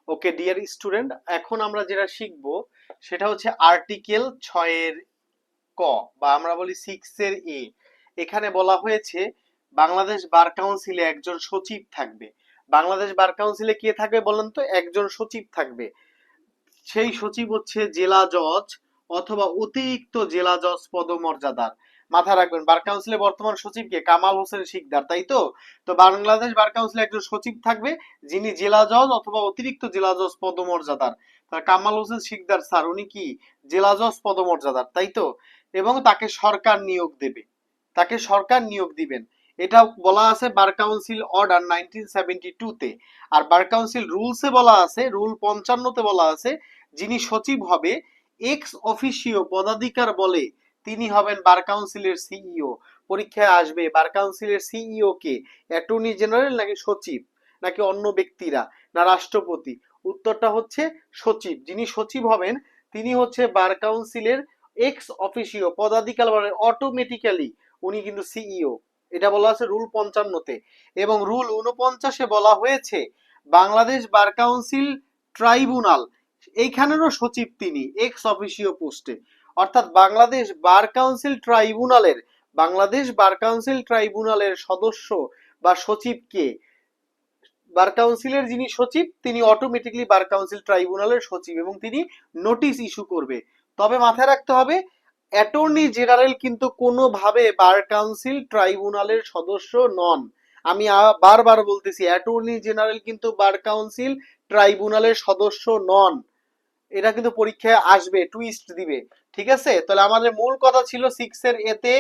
Okay dear student, এখন আমরা যেটা শিখবো সেটা হচ্ছে আর্টিকেল 6 এর ক, বা আমরা বলি 6 এর এ। এখানে বলা হয়েছে বাংলাদেশ বার কাউন্সিলে একজন সচিব থাকবে। বাংলাদেশ বার কাউন্সিলে কে থাকবে বলেন তো? একজন সচিব থাকবে। সেই সচিব হচ্ছে জেলা জজ অথবা অতিরিক্ত জেলা জজ পদমর্যাদার। মাথায় রাখবেন, বার কাউন্সিলে বর্তমান সচিব কে? কামাল হোসেন শিকদার, তাই তো? তো বাংলাদেশ বার কাউন্সিলে একজন সচিব থাকবে যিনি জেলা জজ অথবা অতিরিক্ত জেলা জজ পদমর্যাদার। কামাল হোসেন শিকদার স্যার উনি কি জেলা জজ পদমর্যাদার, তাই তো? এবং তাকে সরকার নিয়োগ দেবে, তাকে সরকার নিয়োগ দিবেন। এটা বলা আছে বার কাউন্সিল অর্ডার 1972 তে। আর বার কাউন্সিল রুলসে বলা আছে, রুল 55 তে বলা আছে যিনি সচিব হবে এক্স অফিসিও পদাধিকার বলে তিনি হবেন বার কাউন্সিলের সিইও। পরীক্ষায় আসবে বার কাউন্সিলের সিইও কে? অ্যাটর্নি জেনারেল নাকি সচিব নাকি অন্য ব্যক্তিরা না রাষ্ট্রপতি? উত্তরটা হচ্ছে সচিব। যিনি সচিব হবেন তিনি হচ্ছে বার কাউন্সিলের এক্স অফিসিও পদাধিকার বলে অটোমেটিক্যালি উনি কিন্তু সিইও। এটা বলা আছে রুল 55 তে। এবং রুল 49-এ বলা হয়েছে বাংলাদেশ বার কাউন্সিল ট্রাইব্যুনাল এইখানেরও সচিব তিনি এক্স অফিসিও পোস্টে। অর্থাৎ বাংলাদেশ বার কাউন্সিল ট্রাইব্যুনালের সদস্য বা সচিব কে? বার কাউন্সিলের যিনি সচিব তিনি অটোমেটিকলি বার কাউন্সিল ট্রাইব্যুনালের সচিব এবং তিনি নোটিশ ইস্যু করবে। তবে মাথায় রাখতে হবে অ্যাটর্নি জেনারেল কিন্তু কোনোভাবে বার কাউন্সিল ট্রাইব্যুনালের সদস্য নন। আমি বারবার বলতেছি অ্যাটর্নি জেনারেল কিন্তু বার কাউন্সিল ট্রাইব্যুনালের সদস্য নন। এটা কিন্তু পরীক্ষায় আসবে, টুইস্ট দিবে। ঠিক আছে, তাহলে আমাদের মূল কথা ছিল 6 এর এতে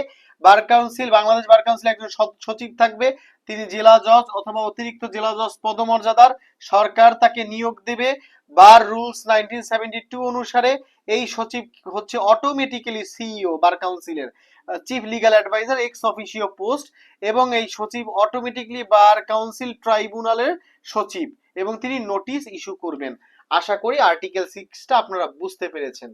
bar council, Bangladesh bar council একজন সচিব থাকবে, তিনি জেলা জজ অথবা অতিরিক্ত জেলা জজ পদমর্যাদার। সরকার তাকে নিয়োগ দেবে বার রুলস 1972 অনুসারে। এই সচিব হচ্ছে অটোমেটিক্যালি সিইও বার কাউন্সিলের, chief legal adviser ex officio post. এবং এই সচিব অটোমেটিক্যালি বার কাউন্সিল ট্রাইব্যুনালের সচিব এবং তিনি নোটিশ ইস্যু করবেন। আশা করি আর্টিকেল 6টা আপনারা বুঝতে পেরেছেন।